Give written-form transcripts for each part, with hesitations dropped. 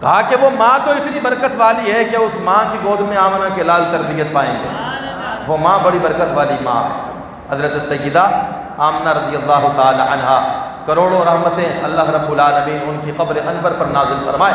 کہا کہ وہ ماں تو اتنی برکت والی ہے کہ اس ماں کی گود میں آمنہ کے لال تربیت پائیں گے، وہ ماں بڑی برکت والی ماں ہے۔ حضرت سیدہ آمنہ رضی اللہ تعالی عنہا، کروڑوں رحمتیں اللہ رب العالمین ان کی قبر انور پر نازل فرمائے۔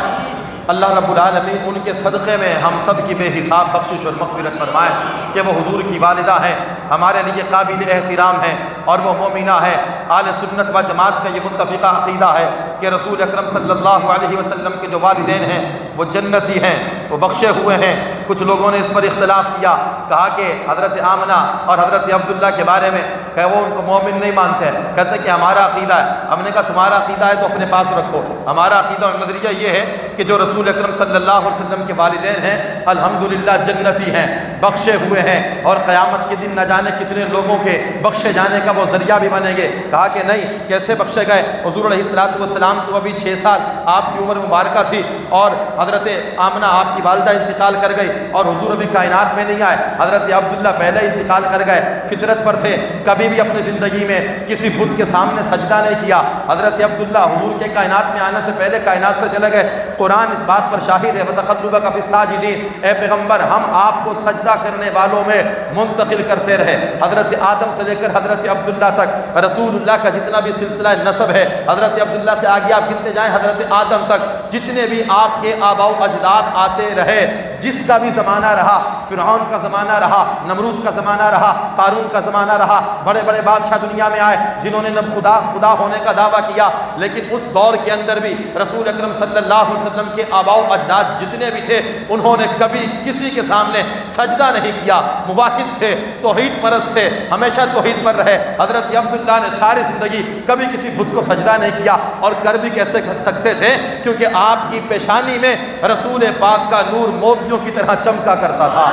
اللہ رب العالمین ان کے صدقے میں ہم سب کی بے حساب بخشش اور مغفرت فرمائے کہ وہ حضور کی والدہ ہیں، ہمارے لیے قابل احترام ہیں اور وہ مومنہ ہے۔ اہل سنت و جماعت کا یہ متفقہ عقیدہ ہے کہ رسول اکرم صلی اللہ علیہ وسلم کے جو والدین ہیں وہ جنتی ہیں، وہ بخشے ہوئے ہیں۔ کچھ لوگوں نے اس پر اختلاف کیا، کہا کہ حضرت آمنہ اور حضرت عبداللہ کے بارے میں کہ وہ ان کو مومن نہیں مانتے، کہتے کہ ہمارا عقیدہ ہے۔ ہم نے کہا تمہارا عقیدہ ہے تو اپنے پاس رکھو، ہمارا عقیدہ اور نظریہ یہ ہے کہ جو رسول اکرم صلی اللہ علیہ وسلم کے والدین ہیں الحمدللہ جنتی ہیں، بخشے ہوئے ہیں، اور قیامت کے دن نہ جانے کتنے لوگوں کے بخشے جانے کا وہ ذریعہ بھی بنیں گے۔ کہا کہ نہیں، کیسے بخشے گئے؟ حضور علیہ السلام کو ابھی 6 سال آپ کی عمر مبارکہ تھی اور حضرت آمنہ آپ کی والدہ انتقال کر گئی اور حضور ابھی کائنات میں نہیں آئے۔ حضرت عبداللہ پہلے انتقال کر گئے، فطرت پر تھے، کبھی بھی اپنی زندگی میں کسی بت کے سامنے سجدہ نہیں کیا۔ حضرت عبداللہ حضور کے کائنات میں آنے سے پہلے کائنات سے چلے گئے۔ قرآن اس بات پر شاہد ہے، وَتَقَلُّبَكَ فِي السَّاجِدِينَ، اے پیغمبر ہم آپ کو سجدہ کرنے والوں میں منتقل کرتے رہے۔ حضرت آدم سے لے کر حضرت عبداللہ تک رسول اللہ کا جتنا بھی سلسلہ نسب ہے، حضرت عبداللہ سے آگے آپ گنتے جائیں حضرت آدم تک، جتنے بھی آپ کے آباء و اجداد آتے رہے، جس کا بھی زمانہ رہا، فرعون کا زمانہ رہا، نمرود کا زمانہ رہا، قارون کا زمانہ رہا، بڑے بڑے بادشاہ دنیا میں آئے جنہوں نے خدا ہونے کا دعویٰ کیا، لیکن اس دور کے اندر بھی رسول اکرم صلی اللہ علیہ وسلم کے آباء و اجداد جتنے بھی تھے انہوں نے کبھی کسی کے سامنے سجدہ نہیں کیا، موحد تھے، توحید پرست تھے، ہمیشہ توحید پر رہے۔ حضرت عبداللہ نے ساری زندگی کبھی کسی بت کو سجدہ نہیں کیا، اور کر بھی کیسے سکتے تھے؟ کیونکہ آپ کی پیشانی میں رسول پاک کا نور موتیوں کی طرح چمکا کرتا تھا۔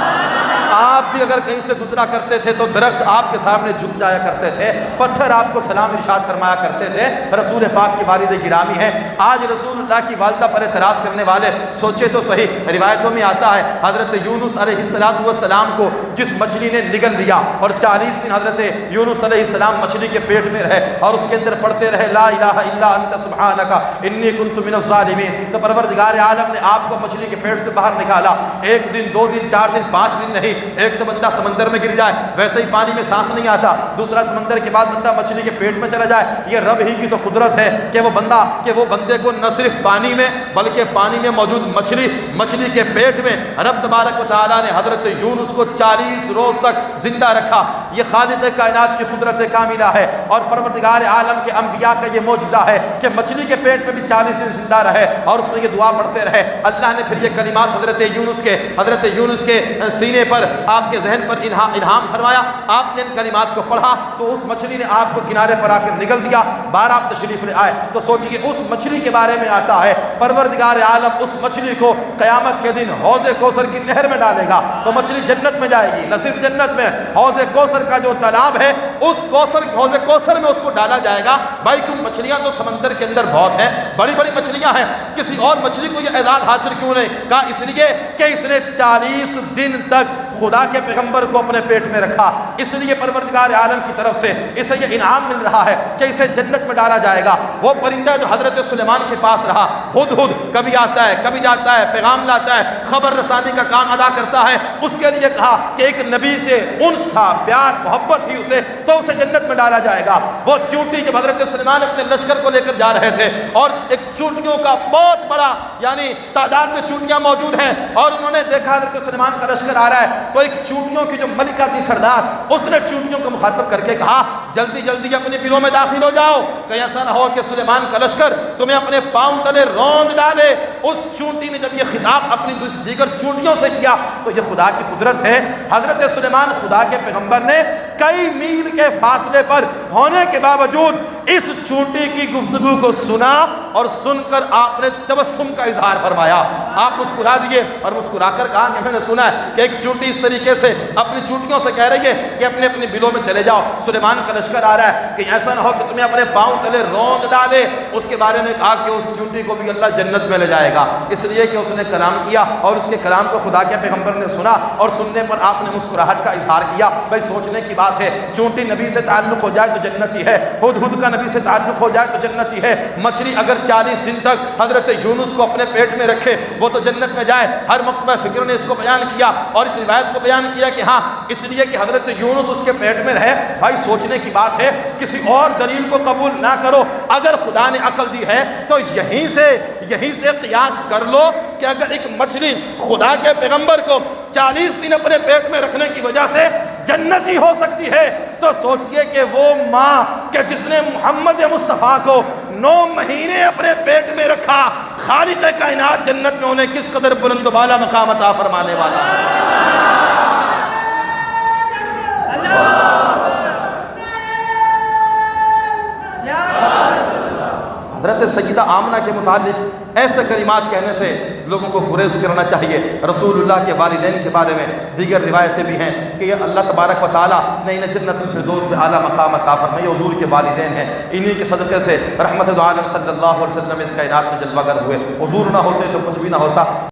آپ بھی اگر کہیں سے گزرا کرتے تھے تو درخت آپ کے سامنے جھک جایا کرتے تھے، پتھر آپ کو سلام ارشاد فرمایا کرتے تھے۔ رسول پاک کی والد گرامی ہیں۔ آج رسول اللہ کی والدہ پر اعتراض کرنے والے سوچے تو صحیح، روایتوں میں آتا ہے حضرت یونس علیہ السلام کو جس مچھلی نے نگل لیا اور 40 دن حضرت یونس علیہ السلام مچھلی کے پیٹ میں رہے اور اس کے اندر پڑھتے رہے لا الہ الا انت سبحانک انی کنت من الظالمین، تو پروردگار عالم نے آپ کو مچھلی کے پیٹ سے باہر نکالا۔ 1 دن 2 دن 4 دن 5 دن نہیں، ایک تو بندہ سمندر میں گر جائے ویسے ہی پانی میں سانس نہیں آتا، دوسرا سمندر کے بعد بندہ مچھلی کے پیٹ میں چلا جائے۔ یہ رب ہی کی تو قدرت ہے کہ وہ بندے کو نہ صرف پانی میں بلکہ پانی میں موجود مچھلی کے پیٹ میں رب تبارک و تعالیٰ نے حضرت یونس کو 40 روز تک زندہ رکھا۔ یہ خالق کائنات کی قدرت کاملہ ہے، اور پروردگار عالم کے انبیاء کا یہ معجزہ ہے کہ مچھلی کے پیٹ میں بھی 40 دن زندہ رہے اور اس میں یہ دعا پڑھتے رہے۔ اللہ نے پھر یہ کلمات حضرت یونس کے سینے پر آپ کے ذہن پر الہام فرمایا، آپ نے ان کلمات کو پڑھا تو اس مچھلی نے آپ کو کنارے پر آ کر نگل دیا۔ بار آپ تشریف لے آئے تو سوچئے اس مچھلی کے بارے میں آتا ہے پروردگار عالم اس مچھلی کو قیامت کے دن حوض کوثر کی نہر میں ڈالے گا، وہ مچھلی جنت میں جائے گی۔ نہ صرف جنت میں، حوض کوثر کا جو تالاب ہے اس حوض کوثر میں اس کو ڈالا جائے گا۔ بھائی کیوں مچھلیاں تو سمندر کے اندر بہت ہیں، بڑی بڑی مچھلیاں ہیں، کسی اور مچھلی کو یہ اعزاز حاصل کیوں نہیں؟ کہا اس لیے کہ اس نے 40 دن تک خدا کے پیغمبر کو اپنے پیٹ میں رکھا، اس لیے پروردگار عالم کی طرف سے اسے یہ انعام مل رہا ہے کہ اسے جنت میں ڈالا جائے گا۔ وہ پرندہ جو حضرت سلیمان کے پاس رہا، ہدہد، کبھی آتا ہے کبھی جاتا ہے، پیغام لاتا ہے، خبر رسانی کا کام ادا کرتا ہے، اس کے لیے کہا کہ ایک نبی سے انس تھا، پیار محبت تھی اسے، تو اسے جنت میں ڈالا جائے گا۔ وہ چونٹی جب حضرت سلیمان اپنے لشکر کو لے کر جا رہے تھے اور ایک چونٹیوں کا بہت بڑا یعنی تعداد میں چونٹیاں موجود ہیں اور انہوں نے دیکھا حضرت سلیمان کا لشکر آ رہا ہے، تو ایک چونٹیوں کی جو ملکہ تھی سردار، اس نے چونٹیوں کو مخاطب کر کے کہا جلدی جلدی اپنے بلوں میں داخل ہو جاؤ، کہیں ایسا نہ ہو کہ سلیمان کا لشکر تمہیں اپنے پاؤں تلے روند ڈالے۔ اس چونٹی نے جب یہ خطاب اپنی دیگر چونٹیوں سے کیا تو یہ خدا کی قدرت ہے۔ حضرت سلیمان خدا کے پیغمبر نے کئی میل کے فاصلے پر ہونے کے باوجود اس چونٹی کی گفتگو کو سنا اور سن کر آپ نے تبسم کا اظہار فرمایا۔ آپ مسکرا دیے اور مسکرا کر کہا کہ میں نے سنا ہے کہ ایک چونٹی اس طریقے سے اپنی چونٹیوں سے کہہ رہی ہے کہ اپنے اپنے بلوں میں چلے جاؤ، سلیمان کا لشکر آ رہا ہے، کہ ایسا نہ ہو کہ تمہیں اپنے پاؤں تلے روند ڈالے۔ اس کے بارے میں کہا کہ اس چونٹی کو بھی اللہ جنت میں لے جائے گا، اس لیے کہ اس نے کلام کیا اور اس کے کلام کو خدا کے پیغمبر نے سنا اور سننے پر آپ نے مسکراہٹ کا اظہار کیا۔ بھائی سوچنے کی بات ہے، چونٹی نبی سے تعلق ہو جائے تو جنتی ہے، ہدہد کا نبی سے تعلق ہو جائے تو جنتی ہے، مچھلی اگر 40 دن تک حضرت یونس کو اپنے پیٹ میں رکھے وہ تو جنت میں جائے۔ ہر مکتبہ فکر نے اس کو بیان کیا اور اس روایت کو بیان کیا کہ ہاں اس لیے کہ حضرت یونس اس کے پیٹ میں رہے۔ بھائی سوچنے کی بات ہے، کسی اور دلیل کو قبول نہ کرو، اگر خدا نے عقل دی ہے تو یہیں سے قیاس کر لو کہ اگر ایک مچھلی خدا کے پیغمبر کو 40 دن اپنے پیٹ میں رکھنے کی وجہ سے جنتی ہو سکتی ہے تو سوچئے کہ وہ ماں کہ جس نے محمد مصطفیٰ کو 9 مہینے اپنے پیٹ میں رکھا، خالق کائنات جنت میں انہیں کس قدر بلند و بالا مقام عطا فرمانے والا ہے۔ حضرت سیدہ آمنہ کے متعلق ایسے کلمات کہنے سے لوگوں کو گریز کرنا چاہیے۔ رسول اللہ کے والدین کے بارے میں دیگر روایتیں بھی ہیں کہ یہ اللہ تبارک و تعالیٰ نے انہیں جنت الفردوس میں اعلیٰ مقام عطا فرمایا، یہ حضور کے والدین ہیں، انہی کے صدقے سے رحمت دو عالم صلی اللہ علیہ وسلم اس کائنات میں جلوہ گر ہوئے۔ حضور نہ ہوتے تو کچھ بھی نہ ہوتا۔